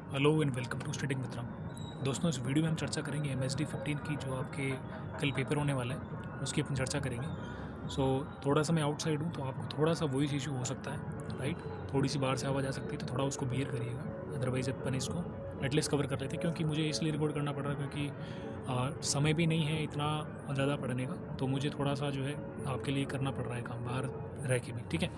Hello and welcome to studying with Ram. दोस्तों, इस video में हम चर्चा करेंगे MSD 15 की, जो आपके कल पेपर होने वाला है उसकी अपन चर्चा करेंगे। थोड़ा सा मैं आउटसाइड हूँ तो आपको थोड़ा सा वॉइस इशू हो सकता है, राइट। थोड़ी सी बाहर से आवाज़ आ सकती है तो थोड़ा उसको बियर करिएगा। अदरवाइज़ अपन इसको एटलीस्ट कवर कर लेते, क्योंकि मुझे इसलिए रिकॉर्ड करना पड़ रहा है क्योंकि समय भी नहीं है इतना ज़्यादा पढ़ने का, तो मुझे थोड़ा सा जो है आपके लिए करना पड़ रहा है काम बाहर रह के भी, ठीक है।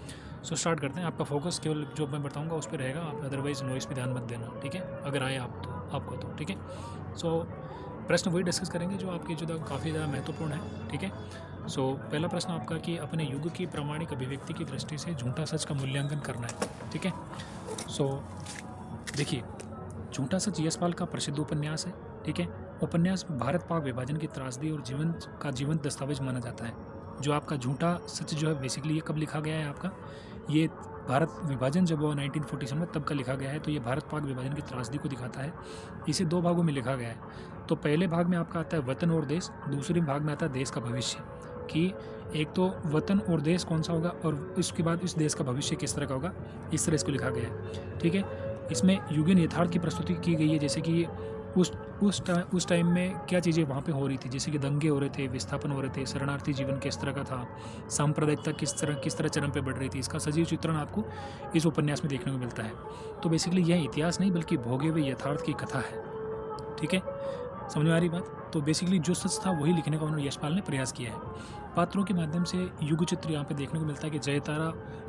स्टार्ट करते हैं। आपका फोकस केवल जो मैं बताऊंगा उस पर रहेगा, आप अदरवाइज नॉइस पे ध्यान मत देना, ठीक है, अगर आए आप तो आपको तो, ठीक है। सो प्रश्न वही डिस्कस करेंगे जो आपके जो काफ़ी ज़्यादा महत्वपूर्ण है, ठीक है। पहला प्रश्न आपका कि अपने युग की प्रामाणिक अभिव्यक्ति की दृष्टि से झूठा सच का मूल्यांकन करना है, ठीक है। सो देखिए, झूठा सच यशपाल का प्रसिद्ध उपन्यास है, ठीक है। उपन्यास भारत पाक विभाजन की त्रासदी और जीवंत दस्तावेज माना जाता है। जो आपका झूठा सच जो है बेसिकली ये कब लिखा गया है आपका, ये भारत विभाजन जब हुआ 1947 तब का लिखा गया है। तो ये भारत पाक विभाजन की त्रासदी को दिखाता है। इसे दो भागों में लिखा गया है। तो पहले भाग में आपका आता है वतन और देश, दूसरे भाग में आता है देश का भविष्य, कि एक तो वतन और देश कौन सा होगा और इसके बाद इस देश का भविष्य किस तरह का होगा, इस तरह इसको लिखा गया है, ठीक है। इसमें युगीन यथार्थ की प्रस्तुति की गई है, जैसे कि उस टाइम में क्या चीज़ें वहाँ पे हो रही थी, जैसे कि दंगे हो रहे थे, विस्थापन हो रहे थे, शरणार्थी जीवन किस तरह का था, सांप्रदायिकता किस तरह चरम पे बढ़ रही थी। इसका सजीव चित्रण आपको इस उपन्यास में देखने को मिलता है। तो बेसिकली यह इतिहास नहीं बल्कि भोगे हुए यथार्थ की कथा है, ठीक है। समझ में आ रही बात। तो बेसिकली जो सच था वही लिखने का उन्होंने यशपाल ने प्रयास किया है। पात्रों के माध्यम से युग चित्र यहाँ पे देखने को मिलता है कि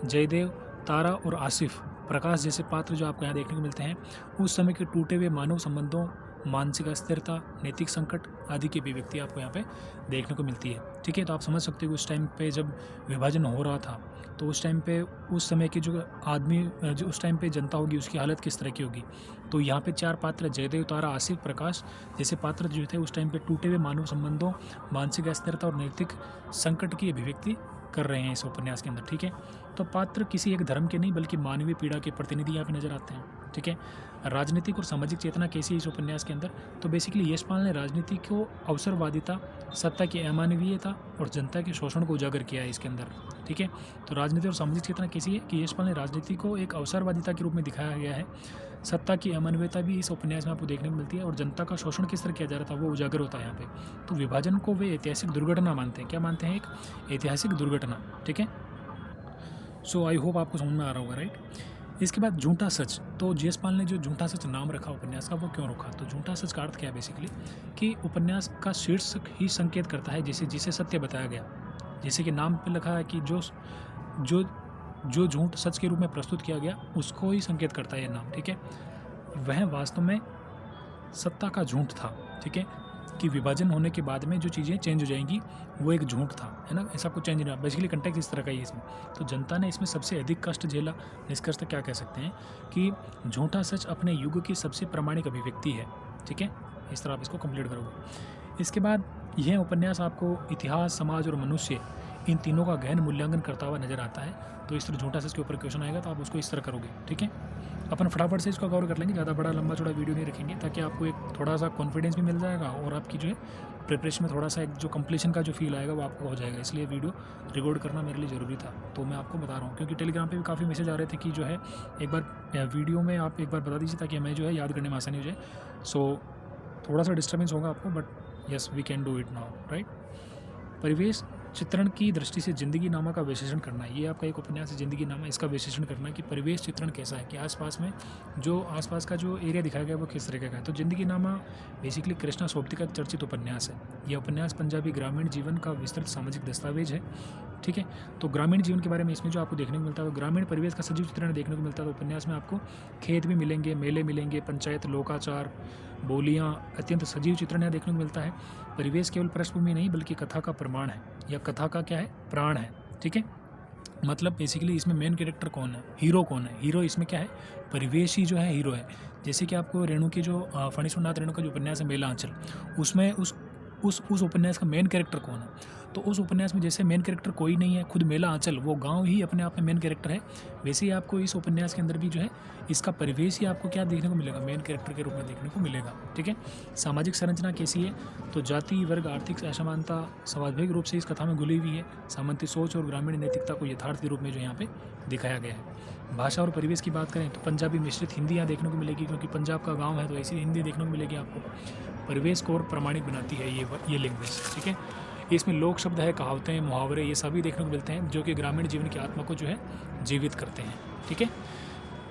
जयदेव, तारा और आसिफ प्रकाश जैसे पात्र जो आपको यहाँ देखने को मिलते हैं, उस समय के टूटे हुए मानव संबंधों, मानसिक अस्थिरता, नैतिक संकट आदि की अभिव्यक्ति आपको यहाँ पे देखने को मिलती है, ठीक है। तो आप समझ सकते हो उस टाइम पे जब विभाजन हो रहा था, तो उस टाइम पे उस समय के जो आदमी, जो उस टाइम पे जनता होगी, उसकी हालत किस तरह की होगी। तो यहाँ पे चार पात्र, जयदेव, तारा, आसिफ, प्रकाश जैसे पात्र जो थे उस टाइम पे टूटे हुए मानव संबंधों, मानसिक अस्थिरता और नैतिक संकट की अभिव्यक्ति कर रहे हैं इस उपन्यास के अंदर, ठीक है। तो पात्र किसी एक धर्म के नहीं बल्कि मानवीय पीड़ा के प्रतिनिधि यहाँ पे नजर आते हैं, ठीक है। राजनीतिक और सामाजिक चेतना कैसी है इस उपन्यास के अंदर, तो बेसिकली यशपाल ने राजनीति को अवसरवादिता, सत्ता की अमानवीयता और जनता के शोषण को उजागर किया है इसके अंदर, ठीक है। तो राजनीति और सामाजिक चेतना कैसी है कि यशपाल ने राजनीति को एक अवसरवादिता के रूप में दिखाया गया है। सत्ता की अमानवीयता भी इस उपन्यास में आपको देखने को मिलती है, और जनता का शोषण किस तरह किया जा रहा था वो उजागर होता है यहाँ पे। तो विभाजन को वे ऐतिहासिक दुर्घटना मानते हैं। क्या मानते हैं? एक ऐतिहासिक दुर्घटना, ठीक है। आई होप आपको समझ में आ रहा होगा, राइट। इसके बाद झूठा सच, तो यशपाल ने जो झूठा सच नाम रखा उपन्यास का, वो क्यों रखा? तो झूठा सच का अर्थ क्या है बेसिकली, कि उपन्यास का शीर्षक ही संकेत करता है जिसे सत्य बताया गया। जैसे कि नाम पे लिखा है कि जो जो झूठ सच के रूप में प्रस्तुत किया गया उसको ही संकेत करता है यह नाम, ठीक है। वह वास्तव में सत्ता का झूठ था, ठीक है, कि विभाजन होने के बाद में जो चीज़ें चेंज हो जाएंगी वो एक झूठ था, है ना। ऐसा कुछ चेंज नहीं हुआ। बेसिकली कंटेक्ट इस तरह का ही है इसमें। तो जनता ने इसमें सबसे अधिक कष्ट झेला। निष्कर्षतः क्या कह सकते हैं कि झूठा सच अपने युग की सबसे प्रामाणिक अभिव्यक्ति है, ठीक है। इस तरह आप इसको कंप्लीट करोगे। इसके बाद यह उपन्यास आपको इतिहास, समाज और मनुष्य, इन तीनों का गहन मूल्यांकन करता हुआ नजर आता है। तो इस तरह झूठा सच के ऊपर क्वेश्चन आएगा तो आप उसको इस तरह करोगे, ठीक है। अपन फटाफट से इसको कवर कर लेंगे, ज़्यादा बड़ा लंबा चौड़ा वीडियो नहीं रखेंगे, ताकि आपको एक थोड़ा सा कॉन्फिडेंस भी मिल जाएगा और आपकी जो है प्रिपरेशन में थोड़ा सा एक जो कंप्लीशन का जो फील आएगा वो आपको हो जाएगा। इसलिए वीडियो रिकॉर्ड करना मेरे लिए ज़रूरी था, तो मैं आपको बता रहा हूँ। क्योंकि टेलीग्राम पे भी काफ़ी मैसेज आ रहे थे कि जो है एक बार वीडियो में आप एक बार बता दीजिए, ताकि हमें जो है याद करने में आसानी हो जाए। थोड़ा सा डिस्टर्बेंस होगा आपको, but yes we can do it now, right. परिवेश चित्रण की दृष्टि से जिंदगी नामा का विश्लेषण करना, ये आपका एक उपन्यास है जिंदगी नामा। इसका विश्लेषण करना है कि परिवेश चित्रण कैसा है, कि आसपास का जो एरिया दिखाया गया है वो किस तरह का है। तो जिंदगी नामा बेसिकली कृष्णा सोबती का चर्चित उपन्यास है। यह उपन्यास पंजाबी ग्रामीण जीवन का विस्तृत सामाजिक दस्तावेज है, ठीक है। तो ग्रामीण जीवन के बारे में इसमें जो आपको देखने को मिलता है, तो ग्रामीण परिवेश का सजीव चित्रण देखने को मिलता है। तो उपन्यास में आपको खेत भी मिलेंगे, मेले मिलेंगे, पंचायत, लोकाचार, बोलियाँ, अत्यंत सजीव चित्रण यहाँ देखने को मिलता है। परिवेश केवल पृष्ठभूमि नहीं बल्कि कथा का प्रमाण है, या कथा का क्या है, प्राण है, ठीक है। मतलब बेसिकली इसमें मेन कैरेक्टर कौन है, हीरो कौन है? हीरो इसमें क्या है, परिवेश ही जो है हीरो है। जैसे कि आपको रेणु की जो फणीश्वरनाथ रेणु का जो उपन्यास है मेला आंचल, उसमें उस उपन्यास का मेन कैरेक्टर कौन है? तो उस उपन्यास में जैसे मेन कैरेक्टर कोई नहीं है, खुद मेला आंचल वो गांव ही अपने आप में मेन कैरेक्टर है, वैसे ही आपको इस उपन्यास के अंदर भी जो है इसका परिवेश ही आपको क्या देखने को मिलेगा, मेन कैरेक्टर के रूप में देखने को मिलेगा। ठीक है, सामाजिक संरचना कैसी है, तो जाति वर्ग आर्थिक असमानता स्वाभाविक रूप से इस कथा में घुली हुई है। सामंती सोच और ग्रामीण नैतिकता को यथार्थ के रूप में जो यहाँ पे दिखाया गया है। भाषा और परिवेश की बात करें तो पंजाबी मिश्रित हिंदी यहाँ देखने को मिलेगी, क्योंकि पंजाब का गांव है तो ऐसी हिंदी देखने को मिलेगी आपको। परिवेश को और प्रमाणिक बनाती है ये लैंग्वेज। ठीक है, इसमें लोक शब्द है, कहावतें, मुहावरे ये सभी देखने को मिलते हैं जो कि ग्रामीण जीवन की आत्मा को जो है जीवित करते हैं। ठीक है,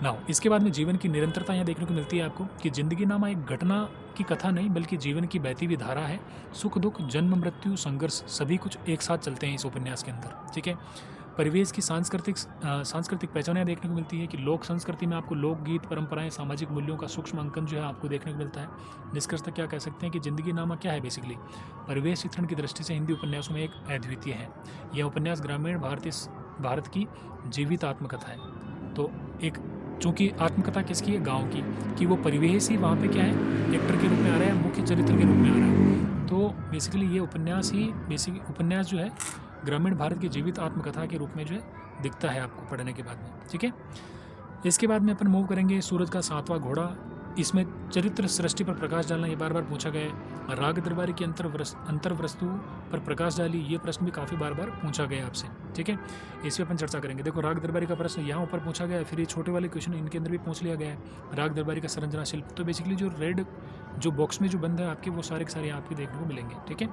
नाउ इसके बाद में जीवन की निरंतरता यहाँ देखने को मिलती है आपको कि जिंदगी नामा एक घटना की कथा नहीं बल्कि जीवन की बहती हुई धारा है। सुख दुख जन्म मृत्यु संघर्ष सभी कुछ एक साथ चलते हैं इस उपन्यास के अंदर। ठीक है, परिवेश की सांस्कृतिक पहचान देखने को मिलती है कि लोक संस्कृति में आपको लोकगीत परंपराएं सामाजिक मूल्यों का सूक्ष्म अंकन जो है आपको देखने को मिलता है। निष्कर्षतः क्या कह सकते हैं कि जिंदगी नामा क्या है, बेसिकली परिवेश चित्रण की दृष्टि से हिंदी उपन्यासों में एक अद्वितीय है। यह उपन्यास ग्रामीण भारत की जीवित आत्मकथा है। तो एक चूँकि आत्मकथा किसकी है, गाँव की, कि वो परिवेश ही वहाँ पे क्या है एक्टर के रूप में आ रहा है, मुख्य चरित्र के रूप में आ रहा है। तो बेसिकली ये उपन्यास जो है ग्रामीण भारत की जीवित आत्मकथा के रूप में जो है दिखता है आपको पढ़ने के बाद में। ठीक है, इसके बाद में अपन मूव करेंगे सूरज का सातवां घोड़ा। इसमें चरित्र सृष्टि पर प्रकाश डालना ये बार बार पूछा गया है। राग दरबारी की अंतर्वस्तु पर प्रकाश डाली, ये प्रश्न भी काफ़ी बार बार पूछा गया आपसे। ठीक है, इस पर अपन चर्चा करेंगे। देखो राग दरबारी का प्रश्न यहाँ ऊपर पूछा गया है, फिर ये छोटे वाले क्वेश्चन इनके अंदर भी पूछ लिया गया है। राग दरबारी का संरचना शिल्प, तो बेसिकली जो रेड जो बॉक्स में जो बंद है आपके वो सारे के सारे आपके देखने को मिलेंगे। ठीक है,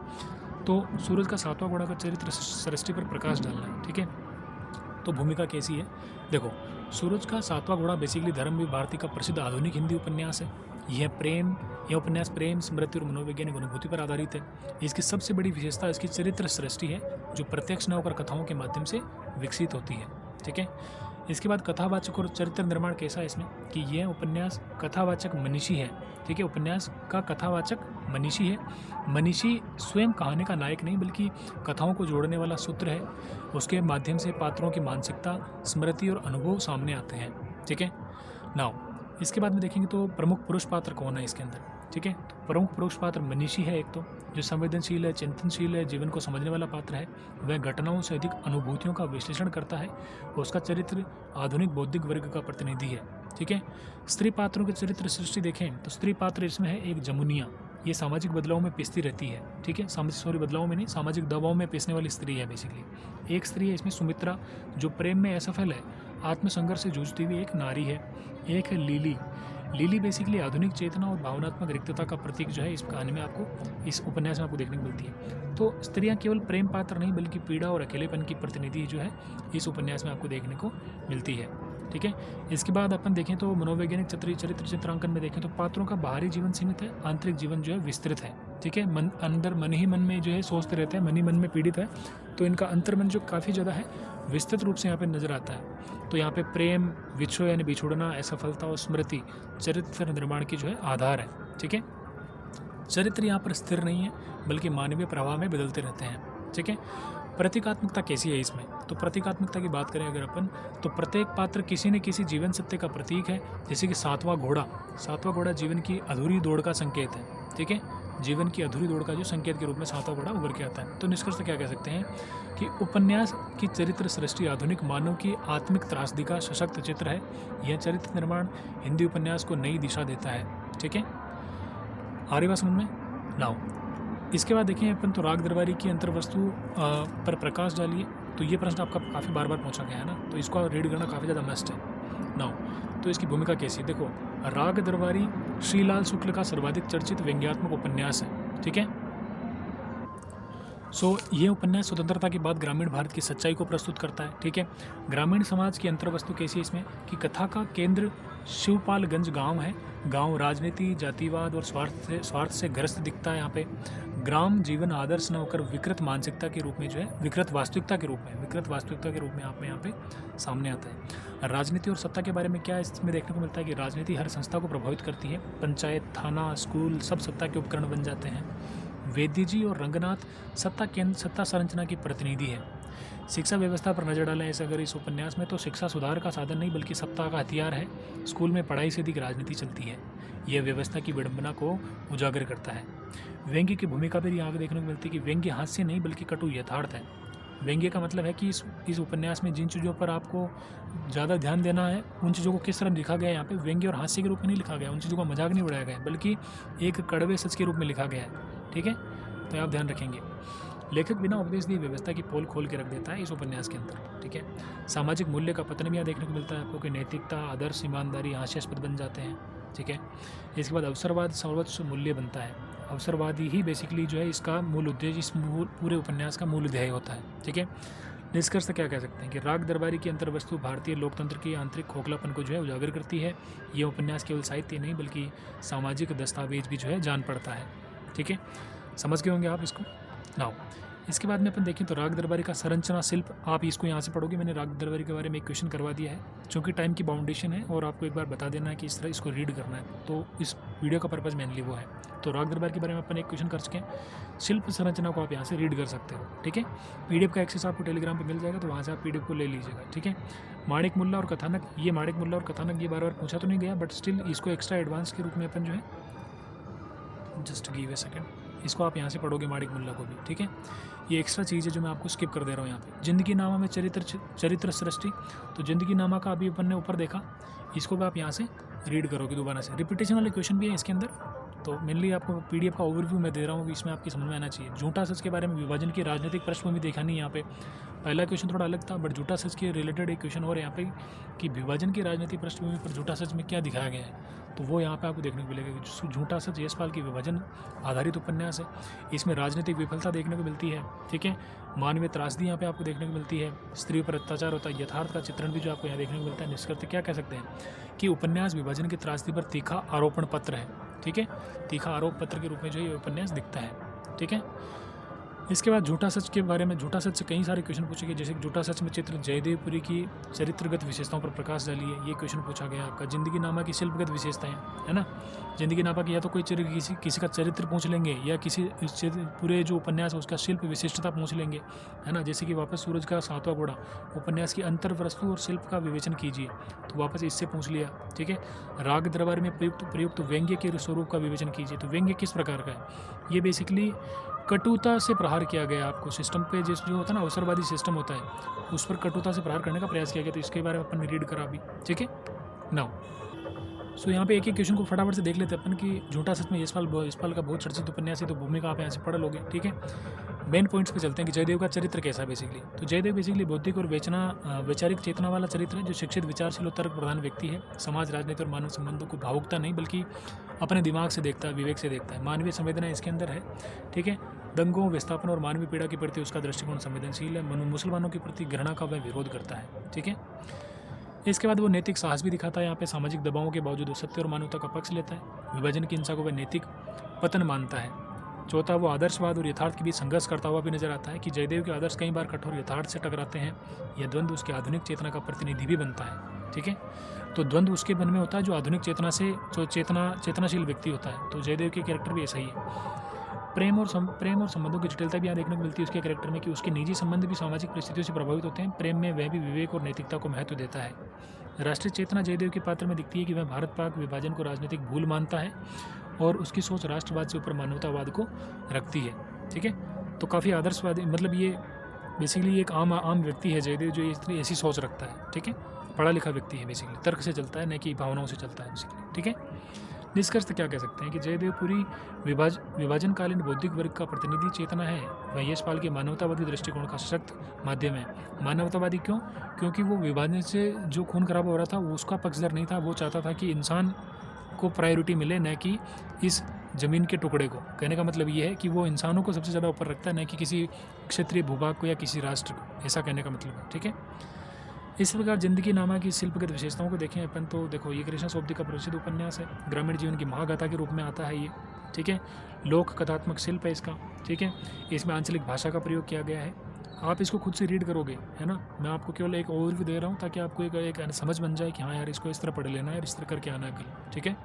तो सूरज का सातवां घोड़ा का चरित्र सृष्टि पर प्रकाश डालना है। ठीक है, तो भूमिका कैसी है, देखो सूरज का सातवां घोड़ा बेसिकली धर्मवीर भारती का प्रसिद्ध आधुनिक हिंदी उपन्यास है। यह उपन्यास प्रेम, स्मृति और मनोवैज्ञानिक अनुभूति पर आधारित है। इसकी सबसे बड़ी विशेषता इसकी चरित्र सृष्टि है जो प्रत्यक्ष न होकर कथाओं के माध्यम से विकसित होती है। ठीक है, इसके बाद कथावाचक और चरित्र निर्माण कैसा है इसमें कि यह उपन्यास कथावाचक मनीषी है। ठीक है, उपन्यास का कथावाचक मनीषी है। मनीषी स्वयं कहानी का नायक नहीं बल्कि कथाओं को जोड़ने वाला सूत्र है। उसके माध्यम से पात्रों की मानसिकता, स्मृति और अनुभव सामने आते हैं। ठीक है, नाउ इसके बाद में देखेंगे तो प्रमुख पुरुष पात्र कौन है इसके अंदर। ठीक है, तो प्रमुख पुरुष पात्र मनीषी है एक तो, जो संवेदनशील है, चिंतनशील है, जीवन को समझने वाला पात्र है। वह घटनाओं से अधिक अनुभूतियों का विश्लेषण करता है। उसका चरित्र आधुनिक बौद्धिक वर्ग का प्रतिनिधि है। ठीक है, स्त्री पात्रों के चरित्र सृष्टि देखें तो स्त्री पात्र इसमें है एक जमुनिया, ये सामाजिक बदलाव में पिसती रहती है। ठीक है, बदलाव में नहीं, सामाजिक दबाव में पिसने वाली स्त्री है बेसिकली। एक स्त्री है इसमें सुमित्रा, जो प्रेम में असफल है, आत्मसंघर्ष से जूझती हुई एक नारी है। एक है लीली बेसिकली आधुनिक चेतना और भावनात्मक रिक्तता का प्रतीक जो है इस कहानी में आपको, इस उपन्यास में आपको देखने को मिलती है। तो स्त्रियां केवल प्रेम पात्र नहीं बल्कि पीड़ा और अकेलेपन की प्रतिनिधि जो है इस उपन्यास में आपको देखने को मिलती है। ठीक है, इसके बाद अपन देखें तो मनोवैज्ञानिक चरित्र चित्रांकन में देखें तो पात्रों का बाहरी जीवन सीमित है, आंतरिक जीवन जो है विस्तृत है। ठीक है, मन ही मन में जो है सोचते रहते हैं, मन ही मन में पीड़ित है, तो इनका अंतर्मन जो काफ़ी ज़्यादा है विस्तृत रूप से यहाँ पे नजर आता है। तो यहाँ पे प्रेम, विछोह यानी बिछोड़ना, असफलता और स्मृति चरित्र निर्माण की जो है आधार है। ठीक है, चरित्र यहाँ पर स्थिर नहीं है बल्कि मानवीय प्रवाह में बदलते रहते हैं। ठीक है, प्रतीकात्मकता कैसी है इसमें, तो प्रतीकात्मकता की बात करें अगर अपन तो प्रत्येक पात्र किसी न किसी जीवन सत्य का प्रतीक है। जैसे कि सातवां घोड़ा जीवन की अधूरी दौड़ का संकेत है। ठीक है, जीवन की अधूरी दौड़ का जो संकेत के रूप में सातवां घोड़ा उभर के आता है। तो निष्कर्ष क्या कह सकते हैं कि उपन्यास की चरित्र सृष्टि आधुनिक मानव की आत्मिक त्रासदी का सशक्त चित्र है। यह चरित्र निर्माण हिंदी उपन्यास को नई दिशा देता है। ठीक है, आ रही बात समझ में नाउ। इसके बाद देखें अपन तो राग दरबारी की अंतर्वस्तु पर प्रकाश डालिए, तो ये प्रश्न आपका काफ़ी बार पूछा गया है ना, तो इसको रीड करना काफ़ी ज़्यादा मस्ट है नाउ। तो इसकी भूमिका कैसी है, देखो राग दरबारी श्रीलाल शुक्ल का सर्वाधिक चर्चित व्यंग्यात्मक उपन्यास है। ठीक है, ये उपन्यास स्वतंत्रता के बाद ग्रामीण भारत की सच्चाई को प्रस्तुत करता है। ठीक है, ग्रामीण समाज की अंतर्वस्तु कैसी है इसमें कि कथा का केंद्र शिवपालगंज गांव है। गांव राजनीति, जातिवाद और स्वार्थ से ग्रस्त दिखता है। यहाँ पे ग्राम जीवन आदर्श न होकर विकृत मानसिकता के रूप में जो है विकृत वास्तविकता के रूप में आप यहाँ पे सामने आता है। राजनीति और सत्ता के बारे में क्या इसमें देखने को मिलता है कि राजनीति हर संस्था को प्रभावित करती है। पंचायत, थाना, स्कूल सब सत्ता के उपकरण बन जाते हैं। वेदी जी और रंगनाथ सत्ता संरचना की प्रतिनिधि है। शिक्षा व्यवस्था पर नज़र डालें इस अगर इस उपन्यास में, तो शिक्षा सुधार का साधन नहीं बल्कि सत्ता का हथियार है। स्कूल में पढ़ाई से अधिक राजनीति चलती है। यह व्यवस्था की विडंबना को उजागर करता है। व्यंग्य की भूमिका पर यहाँ देखने को मिलती है कि व्यंग्य हास्य नहीं बल्कि कटु यथार्थ है। व्यंग्य का मतलब है कि इस उपन्यास में जिन चीज़ों पर आपको ज़्यादा ध्यान देना है, उन चीज़ों को किस तरह लिखा गया है। यहाँ पे व्यंग्य और हास्य के रूप में नहीं लिखा गया, उन चीज़ों का मजाक नहीं उड़ाया गया, बल्कि एक कड़वे सच के रूप में लिखा गया है। ठीक है, तो आप ध्यान रखेंगे। लेखक बिना उपदेश दिए व्यवस्था की पोल खोल के रख देता है इस उपन्यास के अंदर। ठीक है, सामाजिक मूल्य का पतन भी यहाँ देखने को मिलता है आपको कि नैतिकता, आदर्श, ईमानदारी हास्यास्पद बन जाते हैं। ठीक है, इसके बाद अवसरवाद सर्वोच्च मूल्य बनता है। अवसरवादी ही बेसिकली जो है इसका मूल उद्देश्य, इस पूरे उपन्यास का मूल ध्येय होता है। ठीक है, निष्कर्ष क्या कह सकते हैं कि राग दरबारी की अंतर्वस्तु भारतीय लोकतंत्र की आंतरिक खोखलापन को जो है उजागर करती है। ये उपन्यास केवल साहित्य नहीं बल्कि सामाजिक दस्तावेज भी जो है जान पड़ता है। ठीक है, समझ गए होंगे आप इसको नाउ। इसके बाद में अपन देखें तो राग दरबारी का संरचना शिल्प, आप इसको यहाँ से पढ़ोगे। मैंने राग दरबारी के बारे में एक क्वेश्चन करवा दिया है, चूँकि टाइम की बाउंडेशन है और आपको एक बार बता देना है कि इस तरह इसको रीड करना है, तो इस वीडियो का पर्पज़ मेनली वो है। तो राग दरबार के बारे में अपन एक क्वेश्चन कर चुके हैं। शिल्प संरचना को आप यहाँ से रीड कर सकते हो। ठीक है, PDF का एक्सेस आपको टेलीग्राम पर मिल जाएगा, तो वहाँ से आप PDF को ले लीजिएगा। ठीक है, माणिक मुल्ला और कथानक, ये माणिक मुल्ला और कथानक ये बार बार पूछा तो नहीं गया, बट स्टिल इसको एक्स्ट्रा एडवांस के रूप में अपन जो है, जस्ट गिव ए सेकेंड, इसको आप यहाँ से पढ़ोगे माणिक मुल्ला को भी। ठीक है, ये एक्स्ट्रा चीज़ है जो मैं आपको स्किप कर दे रहा हूँ यहाँ पे। जिंदगी नामा में चरित्र सृष्टि, तो जिंदगी नामा का अभी अपन ने ऊपर देखा, इसको भी आप यहाँ से रीड करोगे दोबारा से। रिपीटेशन वाले क्वेश्चन भी है इसके अंदर, तो मेनली आपको PDF का ओवरव्यू मैं दे रहा हूँ, इसमें आपकी समझ में आना चाहिए। झूठा सच के बारे में, विभाजन की राजनीतिक पृष्ठभूमि देखा नहीं यहाँ पे। पहला क्वेश्चन थोड़ा अलग था, बट झूठा सच के रिलेटेड एक क्वेश्चन और यहाँ पे कि विभाजन की राजनीतिक पृष्ठभूमि पर झूठा सच में क्या दिखाया गया है, तो वो यहाँ पे आपको देखने को मिलेगा कि झूठा सच यशपाल की विभाजन आधारित उपन्यास है। इसमें राजनीतिक विफलता देखने को मिलती है। ठीक है, मानवीय त्रासदी यहाँ पे आपको देखने को मिलती है। स्त्री पर अत्याचार होता है, यथार्थ का चित्रण भी जो आपको यहाँ देखने को मिलता है। निष्कर्ष क्या कह सकते हैं कि उपन्यास विभाजन की त्रासदी पर तीखा आरोपण पत्र है। ठीक है, तीखा आरोप पत्र के रूप में जो ये उपन्यास दिखता है। ठीक है, इसके बाद झूठा सच के बारे में, झूठा सच से कई सारे क्वेश्चन पूछे गए, जैसे झूठा सच में चित्र जयदेवपुरी की चरित्रगत विशेषताओं पर प्रकाश डालिए, ये क्वेश्चन पूछा गया आपका। जिंदगी नामा की शिल्पगत विशेषताएं, है ना, जिंदगी नामा की या तो कोई किसी का चरित्र पूछ लेंगे, या किसी पूरे जो उपन्यास है उसका शिल्प विशिष्टता पूछ लेंगे, है ना। जैसे कि वापस सूरज का सातवां घोड़ा, उपन्यास की अंतर वस्तु और शिल्प का विवेचन कीजिए, तो वापस इससे पूछ लिया। ठीक है, राग दरबार में प्रयुक्त व्यंग्य के स्वरूप का विवेचन कीजिए, तो व्यंग्य किस प्रकार का है, ये बेसिकली कटुता से प्रहार किया गया आपको सिस्टम पे, जो होता है ना अवसरवादी सिस्टम होता है, उस पर कटुता से प्रहार करने का प्रयास किया गया। तो इसके बारे में अपन ने रीड करा अभी। ठीक है, नाउ सो यहाँ पे एक एक क्वेश्चन को फटाफट से देख लेते हैं अपन कि झूठा सच में यशपाल का बहुत चर्चित उपन्यास है, तो भूमिका आप यहाँ से पढ़ लोगे। ठीक है, मेन पॉइंट्स पे चलते हैं कि जयदेव का चरित्र कैसा है बेसिकली। तो जयदेव बेसिकली बौद्धिक और वैचारिक चेतना वाला चरित्र है, जो शिक्षित, विचारशील और तर्क प्रधान व्यक्ति है। समाज, राजनीति और मानव संबंधों को भावुकता नहीं बल्कि अपने दिमाग से देखता है, विवेक से देखता है। मानवीय संवेदना इसके अंदर है। ठीक है, दंगों, विस्थापन और मानवीय पीड़ा के प्रति उसका दृष्टिकोण संवेदनशील है। मुसलमानों के प्रति घृणा का वह विरोध करता है। ठीक है, इसके बाद वो नैतिक साहस भी दिखाता है। यहाँ पे सामाजिक दबावों के बावजूद वो सत्य और मानवता का पक्ष लेता है। विभाजन की हिंसा को वह नैतिक पतन मानता है। चौथा, वो आदर्शवाद और यथार्थ के बीच संघर्ष करता हुआ भी नजर आता है कि जयदेव के आदर्श कई बार कठोर यथार्थ से टकराते हैं। यह द्वंद्व उसकी आधुनिक चेतना का प्रतिनिधि भी बनता है। ठीक है, तो द्वंद्व उसके मन में होता है जो आधुनिक चेतना से, जो चेतनाशील व्यक्ति होता है। तो जयदेव के कैरेक्टर भी ऐसा ही है। प्रेम और संबंधों की जटिलता भी यहाँ देखने को मिलती है उसके कैरेक्टर में कि उसके निजी संबंध भी सामाजिक परिस्थितियों से प्रभावित होते हैं। प्रेम में वह भी विवेक और नैतिकता को महत्व देता है। राष्ट्रीय चेतना जयदेव के पात्र में दिखती है कि वह भारत पाक विभाजन को राजनीतिक भूल मानता है और उसकी सोच राष्ट्रवाद से ऊपर मानवतावाद को रखती है। ठीक है, तो काफ़ी आदर्शवादी, मतलब ये बेसिकली एक आम व्यक्ति है जयदेव, जो ऐसी सोच रखता है। ठीक है, पढ़ा लिखा व्यक्ति है, बेसिकली तर्क से चलता है, न कि भावनाओं से चलता है बेसिकली। ठीक है, निष्कर्ष क्या कह सकते हैं कि जयदेव पूरी विभाजनकालीन बौद्धिक वर्ग का प्रतिनिधि चेतना है। वह यशपाल के मानवतावादी दृष्टिकोण का सशक्त माध्यम है। मानवतावादी क्यों? क्योंकि वो विभाजन से जो खून खराब हो रहा था वो उसका पक्षधर नहीं था। वो चाहता था कि इंसान को प्रायोरिटी मिले, न कि इस ज़मीन के टुकड़े को। कहने का मतलब ये है कि वो इंसानों को सबसे ज़्यादा ऊपर रखता है, न कि किसी क्षेत्रीय भूभाग को या किसी राष्ट्र को। ऐसा कहने का मतलब है। ठीक है, इस प्रकार जिंदगी नामा की शिल्पगत विशेषताओं को देखें अपन, तो देखो ये कृष्ण सोबती का प्रसिद्ध उपन्यास है। ग्रामीण जीवन की महागाथा के रूप में आता है ये। ठीक है, लोक कथात्मक शिल्प है इसका। ठीक है, इसमें आंचलिक भाषा का प्रयोग किया गया है। आप इसको खुद से रीड करोगे, है ना। मैं आपको केवल एक ओवरव्यू दे रहा हूँ ताकि आपको एक समझ बन जाए कि हाँ यार, इसको इस तरह पढ़ लेना है, इस तरह करके आना है कल। ठीक है,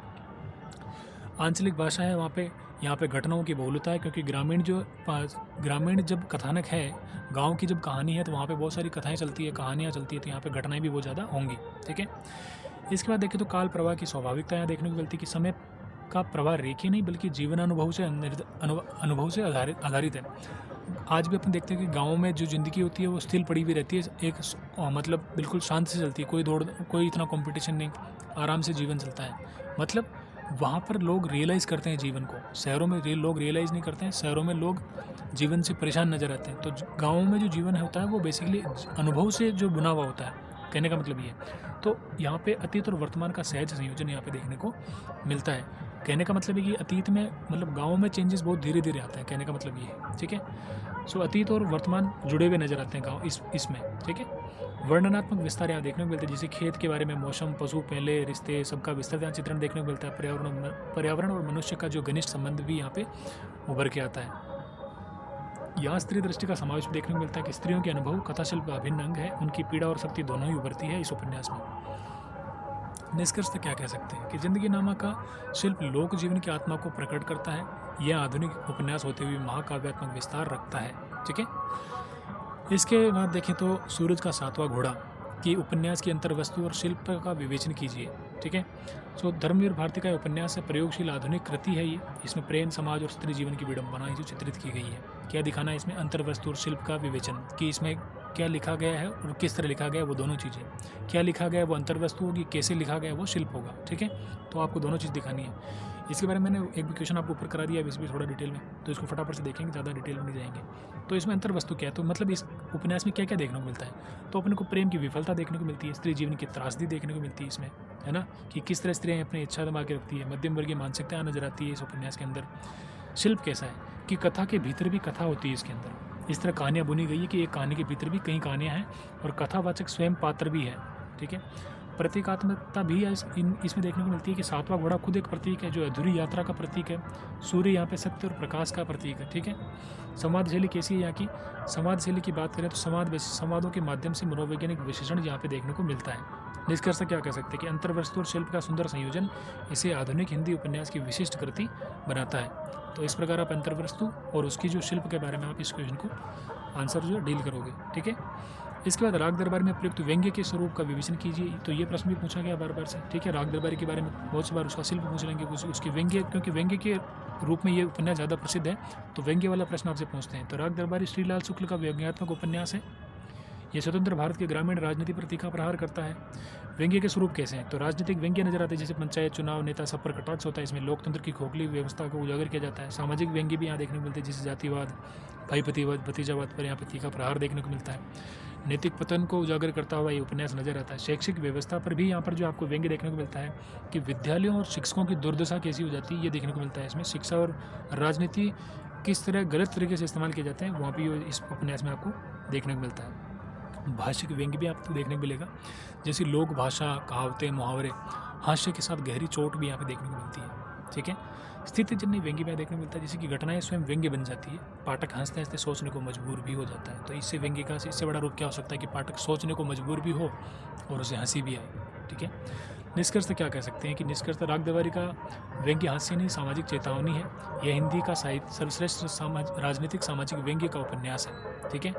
आंचलिक भाषा है वहाँ पे। यहाँ पे घटनाओं की बहुलता है, क्योंकि ग्रामीण जब कथानक है, गांव की जब कहानी है, तो वहाँ पे बहुत सारी कथाएं चलती है, कहानियाँ चलती है, तो यहाँ पे घटनाएं भी बहुत ज़्यादा होंगी। ठीक है, इसके बाद देखें तो काल प्रवाह की स्वाभाविकता यहाँ देखने को मिलती है कि समय का प्रवाह रेखीय नहीं बल्कि जीवन अनुभव से आधारित है। आज भी अपन देखते हैं कि गाँव में जो ज़िंदगी होती है वो स्थिर पड़ी हुई रहती है, मतलब बिल्कुल शांत से चलती है, कोई इतना कंपटीशन नहीं, आराम से जीवन चलता है। मतलब वहाँ पर लोग रियलाइज़ करते हैं जीवन को, शहरों में लोग रियलाइज़ नहीं करते हैं, शहरों में लोग जीवन से परेशान नज़र आते हैं। तो गाँव में जो जीवन होता है वो बेसिकली अनुभव से जो बुना हुआ होता है, कहने का मतलब ये है। तो यहाँ पे अतीत और वर्तमान का सहज संयोजन यहाँ पे देखने को मिलता है। कहने का मतलब है कि अतीत में, मतलब गाँव में चेंजेस बहुत धीरे धीरे आते हैं, कहने का मतलब ये है। ठीक है, सो अतीत और वर्तमान जुड़े हुए नजर आते हैं गाँव इसमें। ठीक है, वर्णनात्मक विस्तार यहाँ देखने को मिलता है, जैसे खेत के बारे में, मौसम, पशु, पहले, रिश्ते, सबका विस्तृत यहाँ चित्रण देखने को मिलता है। पर्यावरण और मनुष्य का जो घनिष्ठ संबंध भी यहाँ पे उभर के आता है। यहाँ स्त्री दृष्टि का समावेश देखने को मिलता है कि स्त्रियों के अनुभव कथाशिल्प का अभिन्न अंग है, उनकी पीड़ा और शक्ति दोनों ही उभरती है इस उपन्यास में। निष्कर्ष क्या कह सकते हैं कि जिंदगी नामा का शिल्प लोक जीवन की आत्मा को प्रकट करता है। यह आधुनिक उपन्यास होते हुए महाकाव्यात्मक विस्तार रखता है। ठीक है, इसके बाद देखें तो सूरज का सातवां घोड़ा की उपन्यास की अंतर्वस्तु और शिल्प का विवेचन कीजिए। ठीक है, सो धर्मवीर भारती का उपन्यास है, प्रयोगशील आधुनिक कृति है ये। इसमें प्रेम, समाज और स्त्री जीवन की विडंबना जो चित्रित की गई है। क्या दिखाना है इसमें? अंतर्वस्तु और शिल्प का विवेचन, कि इसमें क्या लिखा गया है और किस तरह लिखा गया है, वो दोनों चीज़ें। क्या लिखा गया है वो अंतर्वस्तु होगी, कैसे लिखा गया है वो शिल्प होगा। ठीक है, तो आपको दोनों चीज़ दिखानी है। इसके बारे में मैंने एक भी क्वेश्चन आपको ऊपर करा दिया है, इस भी थोड़ा डिटेल में, तो इसको फटाफट से देखेंगे, ज़्यादा डिटेल में नहीं जाएंगे। तो इसमें अंतर्वस्तु क्या है, तो मतलब इस उपन्यास में क्या क्या देखने को मिलता है, तो अपने को प्रेम की विफलता देखने को मिलती है, स्त्री जीवन की त्रासदी देखने को मिलती है इसमें, है ना, कि किस तरह स्त्रियाँ अपनी इच्छा दबा के रखती है, मध्यम वर्गीय मानसिकता नजर आती है इस उपन्यास के अंदर। शिल्प कैसा है कि कथा के भीतर भी कथा होती है इसके अंदर, इस तरह कहानियाँ बुनी गई है कि एक कहानी के भीतर भी कई कहानियाँ हैं और कथावाचक स्वयं पात्र भी है। ठीक है, प्रतीकात्मकता भी इसमें देखने को मिलती है कि सातवां घोड़ा खुद एक प्रतीक है, जो अधूरी यात्रा का प्रतीक है। सूर्य यहाँ पे सत्य और प्रकाश का प्रतीक है। ठीक है, संवाद शैली कैसी है यहाँ की? संवाद शैली की बात करें तो संवादों के माध्यम से मनोवैज्ञानिक विश्लेषण यहाँ पे देखने को मिलता है। निष्कर्ष क्या कह सकते हैं कि अंतर्वस्तु और शिल्प का सुंदर संयोजन इसे आधुनिक हिंदी उपन्यास की विशिष्ट कृति बनाता है। तो इस प्रकार आप अंतर्वस्तु और उसकी जो शिल्प के बारे में आप इस क्वेश्चन को आंसर जो डील करोगे। ठीक है, इसके बाद राग दरबार में प्रयुक्त व्यंग्य के स्वरूप का विवेचन कीजिए। तो ये प्रश्न भी पूछा गया बार बार से। ठीक है, राग दरबारी के बारे में बहुत सी बार उसका शिल्प पूछ लेंगे, उसके व्यंग्य, क्योंकि व्यंग्य के रूप में ये उपन्यास ज़्यादा प्रसिद्ध है, तो व्यंग्य वाला प्रश्न आपसे पूछते हैं। तो राग दरबारी श्रीलाल शुक्ल का व्यंग्यात्मक उपन्यास है। ये स्वतंत्र भारत के ग्रामीण राजनीति पर तीखा प्रहार करता है। व्यंग्य के स्वरूप कैसे हैं? तो राजनीतिक व्यंग्य नजर आते हैं, जैसे पंचायत, चुनाव, नेता, सब पर कटाक्ष होता है। इसमें लोकतंत्र की खोखली व्यवस्था को उजागर किया जाता है। सामाजिक व्यंग्य भी यहाँ देखने को मिलते हैं, जैसे जातिवाद, भाईपतिवाद, भतीजावाद पर यहाँ पर तीखा प्रहार देखने को मिलता है। नैतिक पतन को उजागर करता हुआ ये उपन्यास नजर आता है। शैक्षिक व्यवस्था पर भी यहाँ पर जो आपको व्यंग्य देखने को मिलता है कि विद्यालयों और शिक्षकों की दुर्दशा कैसी हो जाती है, ये देखने को मिलता है इसमें। शिक्षा और राजनीति किस तरह गलत तरीके से इस्तेमाल किए जाते हैं, वहाँ भी इस उपन्यास में आपको देखने को मिलता है। भाषिक व्यंग्य भी आपको देखने को मिलेगा, जैसे लोक भाषा, कहावतें, मुहावरे, हास्य के साथ गहरी चोट भी यहाँ पे देखने को मिलती है। ठीक है, स्थितिजन्य व्यंग्य में देखने को मिलता है, जैसे कि घटनाएं स्वयं व्यंग्य बन जाती है, पाठक हंसते हंसते सोचने को मजबूर भी हो जाता है। तो इससे व्यंग्य का इससे बड़ा रूप क्या हो सकता है कि पाठक सोचने को मजबूर भी हो और उसे हंसी भी आए। ठीक है, निष्कर्ष क्या कह सकते हैं कि निष्कर्ष राग दरबारी का व्यंग्य हास्य नहीं, सामाजिक चेतावनी है। यह हिंदी का साहित्य सर्वश्रेष्ठ राजनीतिक सामाजिक व्यंग्य का उपन्यास है। ठीक है,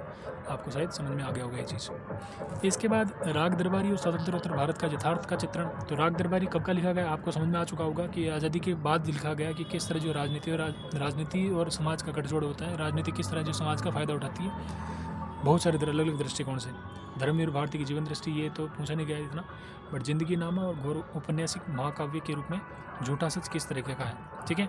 आपको शायद समझ में आ गया होगा ये चीज़। इसके बाद राग दरबारी और स्वतंत्रोत्तर भारत का यथार्थ का चित्रण। तो राग दरबारी कब का लिखा गया, आपको समझ में आ चुका होगा कि आज़ादी के बाद लिखा गया कि किस तरह जो राजनीति और समाज का गठजोड़ होता है, राजनीति किस तरह जो समाज का फ़ायदा उठाती है बहुत सारे अलग अलग दृष्टिकोण से। धर्मवीर भारती की जीवन दृष्टि ये तो पूछा नहीं गया इतना, बट जिंदगी नामा और घोर औपन्यासिक महाकाव्य के रूप में झूठा सच किस तरीके का है। ठीक है,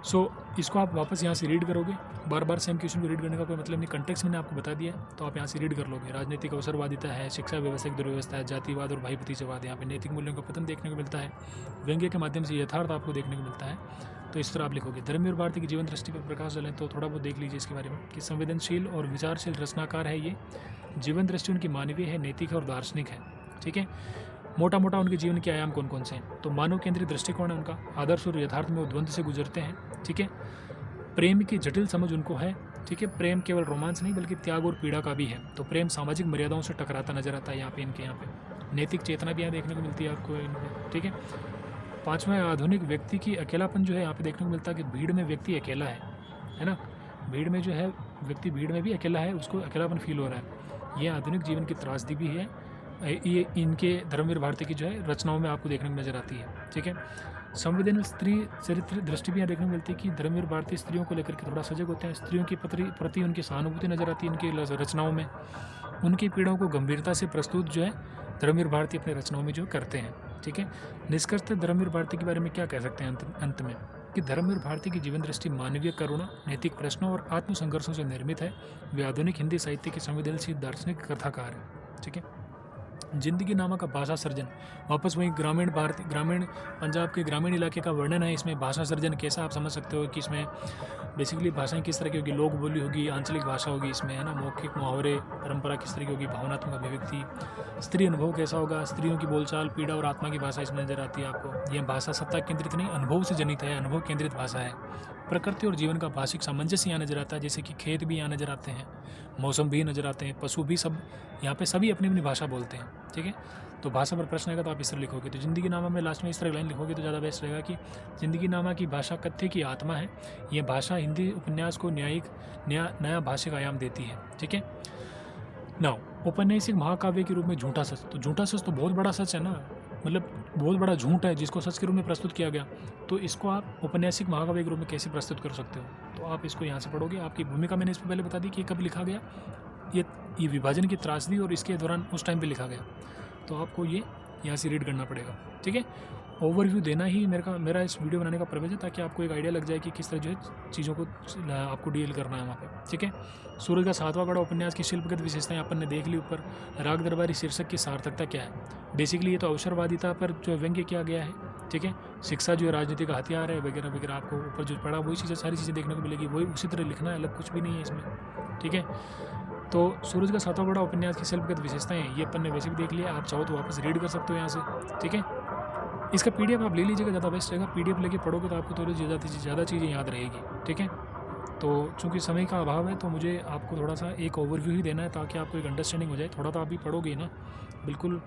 सो इसको आप वापस यहाँ से रीड करोगे, बार बार सेम क्वेश्चन को रीड करने का कोई मतलब नहीं, कंटेक्स्ट मैंने आपको बता दिया है, तो आप यहाँ से रीड कर लोगे। राजनीतिक अवसरवादिता है, शिक्षा व्यवस्था की दुर्व्यवस्था है, जातिवाद और भाईपतीवाद, यहाँ पे नैतिक मूल्यों का पतन देखने को मिलता है। व्यंग्य के माध्यम से यथार्थ आपको देखने को मिलता है, तो इस तरह आप लिखोगे। धर्मवीर भारती की जीवन दृष्टि पर प्रकाश डालें तो थोड़ा बहुत देख लीजिए इसके बारे में कि संवेदनशील और विचारशील रचनाकार है ये। जीवन दृष्टि उनकी मानवीय है, नैतिक है और दार्शनिक है। ठीक है, मोटा मोटा उनके जीवन के आयाम कौन कौन से हैं? तो मानव केंद्रित दृष्टिकोण है उनका, आदर्श और यथार्थ में वो द्वंद्व से गुजरते हैं। ठीक है, प्रेम की जटिल समझ उनको है। ठीक है, प्रेम केवल रोमांस नहीं बल्कि त्याग और पीड़ा का भी है। तो प्रेम सामाजिक मर्यादाओं से टकराता नजर आता है यहाँ पे, इनके यहाँ पे। नैतिक चेतना भी यहाँ देखने को मिलती है आपको। ठीक है, पाँचवा है आधुनिक व्यक्ति की अकेलापन जो है यहाँ पे देखने को मिलता है कि भीड़ में व्यक्ति अकेला है ना। भीड़ में जो है व्यक्ति भीड़ में भी अकेला है, उसको अकेलापन फील हो रहा है। ये आधुनिक जीवन की त्रासदी भी है। ये इनके धर्मवीर भारती की जो है रचनाओं में आपको देखने को नजर आती है। ठीक है, संवेदनशील स्त्री चरित्र दृष्टि भी यहाँ देखने को मिलती है कि धर्मवीर भारती स्त्रियों को लेकर के थोड़ा सजग होते हैं। स्त्रियों की प्रति उनकी सहानुभूति नजर आती है इनकी रचनाओं में। उनकी पीड़ाओं को गंभीरता से प्रस्तुत जो है धर्मवीर भारती अपने रचनाओं में जो करते हैं। ठीक है, निष्कर्षतः धर्मवीर भारती के बारे में क्या कह सकते हैं अंत में कि धर्मवीर भारती की जीवन दृष्टि मानवीय करुणा, नैतिक प्रश्नों और आत्मसंघर्षों से निर्मित है। वे आधुनिक हिंदी साहित्य के संवेदनशील दार्शनिक कथाकार हैं। ठीक है, जिंदगी नामा का भाषा सर्जन, वापस वही ग्रामीण पंजाब के ग्रामीण इलाके का वर्णन है इसमें। भाषा सर्जन कैसा आप समझ सकते हो कि इसमें बेसिकली भाषाएं किस तरह की होगी, लोक बोली होगी, आंचलिक भाषा होगी इसमें, है ना, मौखिक मुहावरे, परंपरा किस तरह की होगी, भावनात्मक अभिव्यक्ति, स्त्री अनुभव कैसा होगा, स्त्रियों की बोलचाल, पीड़ा और आत्मा की भाषा इसमें नजर आती है आपको। यह भाषा सत्ता केंद्रित नहीं, अनुभव से जनित है, अनुभव केंद्रित भाषा है। प्रकृति और जीवन का भाषिक सामंजस्य यहाँ नजर आता है, जैसे कि खेत भी यहाँ नजर आते हैं, मौसम भी नजर आते हैं, पशु भी, सब यहाँ पे सभी अपनी अपनी भाषा बोलते हैं। ठीक है, तो भाषा पर प्रश्न आएगा तो आप इस तरह लिखोगे। तो जिंदगी नामा में लास्ट में इस तरह लाइन लिखोगे तो ज़्यादा बेस्ट रहेगा कि जिंदगी नामा की भाषा कथ्य की आत्मा है। यह भाषा हिंदी उपन्यास को नया भाषिक आयाम देती है। ठीक है, नाउ औपन्यासिक महाकाव्य के रूप में झूठा सच। तो झूठा सच तो बहुत बड़ा सच है ना, मतलब बहुत बड़ा झूठ है जिसको सच के रूप में प्रस्तुत किया गया। तो इसको आप औपन्यासिक महाकाव्य के रूप में कैसे प्रस्तुत कर सकते हो, तो आप इसको यहाँ से पढ़ोगे। आपकी भूमिका मैंने इसमें पहले बता दी कि कब लिखा गया, ये विभाजन की त्रासदी और इसके दौरान उस टाइम पे लिखा गया। तो आपको ये यहाँ से रीड करना पड़ेगा। ठीक है, ओवरव्यू देना ही मेरा इस वीडियो बनाने का पर्पज़ है, ताकि आपको एक आइडिया लग जाए कि किस तरह जो है चीज़ों को आपको डील करना है वहाँ पे। ठीक है, सूरज का सातवां गढ़ उपन्यास की शिल्पगत विशेषताएं अपन ने देख ली ऊपर। राग दरबारी शीर्षक की सार्थकता क्या है, बेसिकली ये तो अवसरवादिता पर जो व्यंग्य किया गया है। ठीक है, शिक्षा जो है राजनीति का हथियार है वगैरह वगैरह, आपको ऊपर जो पढ़ा वही चीज़ें, सारी चीज़ें देखने को मिलेगी, वही उसी तरह लिखना है, अलग कुछ भी नहीं है इसमें। ठीक है, तो सूरज का सातवां गढ़ उपन्यास की शिल्पगत विशेषताएं ये अपन ने वैसे भी देख लिया, आप चाहो तो वापस रीड कर सकते हो यहाँ से। ठीक है, इसका पीडीएफ आप ले लीजिएगा, ज़्यादा बेस्ट रहेगा। पीडीएफ लेके पढ़ोगे तो आपको थोड़ी ज़्यादा चीज़ें याद रहेगी। ठीक है, तो चूँकि समय का अभाव है तो मुझे आपको थोड़ा सा एक ओवरव्यू ही देना है, ताकि आपको एक अंडरस्टैंडिंग हो जाए। थोड़ा तो आप भी पढ़ोगे ना, बिल्कुल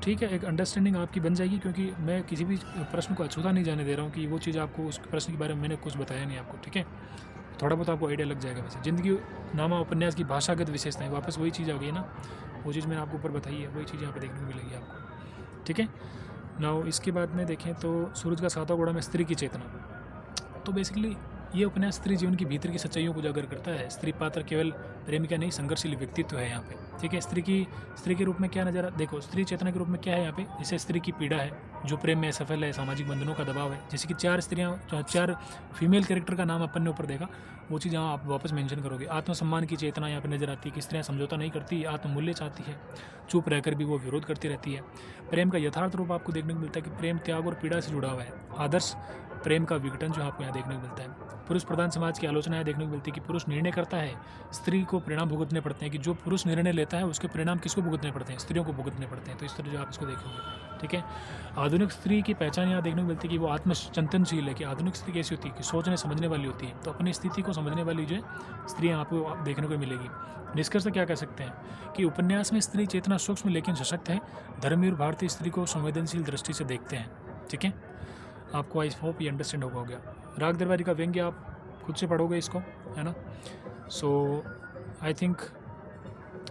ठीक है, एक अंडरस्टैंडिंग आपकी बन जाएगी, क्योंकि मैं किसी भी प्रश्न को अछूता नहीं जाने दे रहा हूँ कि वो चीज़ आपको उस प्रश्न के बारे में मैंने कुछ बताया नहीं आपको। ठीक है, थोड़ा बहुत आपको आइडिया लग जाएगा। वैसे जिंदगी नामा उपन्यास की भाषागत विशेषताएं, वापस वही चीज़ आ गई ना, वो चीज़ मैंने आपको ऊपर बताई है, वही चीज़ यहाँ पे देखने को मिलेगी आपको। ठीक है, नाउ इसके बाद में देखें तो सूरज का सातवां घोड़ा में स्त्री की चेतना। तो बेसिकली ये उपन्यास स्त्री जीवन की भीतर की सच्चाइयों को उजागर करता है। स्त्री पात्र केवल प्रेमिका नहीं, संघर्षशील व्यक्तित्व है यहाँ पे। ठीक है, स्त्री के रूप में क्या नजर, देखो स्त्री चेतना के रूप में क्या है यहाँ पे, जैसे स्त्री की पीड़ा है, जो प्रेम में असफल है, सामाजिक बंधनों का दबाव है। जैसे कि 4 फीमेल कैरेक्टर का नाम अपन ने ऊपर देखा, वो चीज़ यहाँ आप वापस मेंशन करोगे। आत्मसम्मान की चेतना यहाँ पे नजर आती है कि स्त्रियाँ समझौता नहीं करती, आत्ममूल्य चाहती है, चुप रहकर भी वो विरोध करती रहती है। प्रेम का यथार्थ रूप आपको देखने को मिलता है कि प्रेम त्याग और पीड़ा से जुड़ा हुआ है। आदर्श प्रेम का विघटन जो आपको यहाँ देखने को मिलता है। पुरुष प्रधान समाज की आलोचना यहाँ देखने को मिलती है कि पुरुष निर्णय करता है, स्त्री को परिणाम भुगतने पड़ते हैं, कि जो पुरुष निर्णय लेता है उसके परिणाम किसको भुगतने पड़ते हैं, स्त्रियों को भुगतने पड़ते हैं। तो इस तरह जो आप इसको देखोगे। ठीक है, आधुनिक स्त्री की पहचान यहाँ देखने को मिलती है कि वो आत्मचिंतनशील है, कि आधुनिक स्त्री कैसी होती है, कि सोचने समझने वाली होती है। तो अपनी स्थिति को समझने वाली जो है स्त्री यहाँ पे देखने को मिलेगी। निष्कर्ष क्या कह सकते हैं कि उपन्यास में स्त्री चेतना सूक्ष्म लेकिन सशक्त है। धर्मवीर भारतीय स्त्री को संवेदनशील दृष्टि से देखते हैं। ठीक है, आपको आई होप ये अंडरस्टैंड हो गया। राग दरबारी का व्यंग्य आप खुद से पढ़ोगे इसको, है ना। सो आई थिंक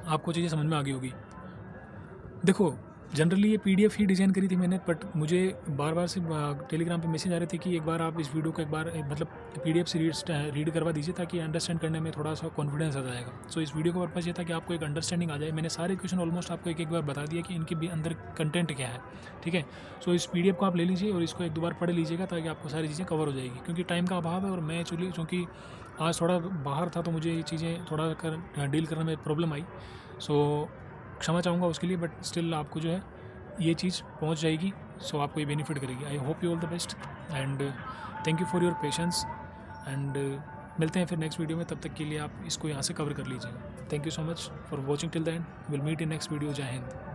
आपको चीज़ें समझ में आ गई होगी। देखो जनरली ये पीडीएफ ही डिज़ाइन करी थी मैंने, बट मुझे बार बार से टेलीग्राम पे मैसेज आ रहे थे कि एक बार आप इस वीडियो को एक बार मतलब पीडीएफ से रीड करवा दीजिए, ताकि अंडरस्टैंड करने में थोड़ा सा कॉन्फिडेंस आ जाएगा। सो इस वीडियो का पर्पज़ ये था कि आपको एक अंडरस्टैंडिंग आ जाए। मैंने सारे क्वेश्चन ऑलमोस्ट आपको एक बार बता दिया कि इनके भी अंदर कंटेंट क्या है। ठीक है, सो इस पीडीएफ को आप ले लीजिए और इसको एक दो बार पढ़ लीजिएगा, ताकि आपको सारी चीज़ें कवर हो जाएगी। क्योंकि टाइम का अभाव है और मैं एक्चुअली चूँकि आज थोड़ा बाहर था तो मुझे ये चीज़ें थोड़ा डील करने में प्रॉब्लम आई। सो क्षमा चाहूँगा उसके लिए, बट स्टिल आपको जो है ये चीज़ पहुंच जाएगी। सो आपको ये बेनिफिट करेगी। I hope you all the best and thank you for your patience and मिलते हैं फिर नेक्स्ट वीडियो में। तब तक के लिए आप इसको यहाँ से कवर कर लीजिएगा। Thank you so much for watching till the end. Will meet in next video. जय हिंद।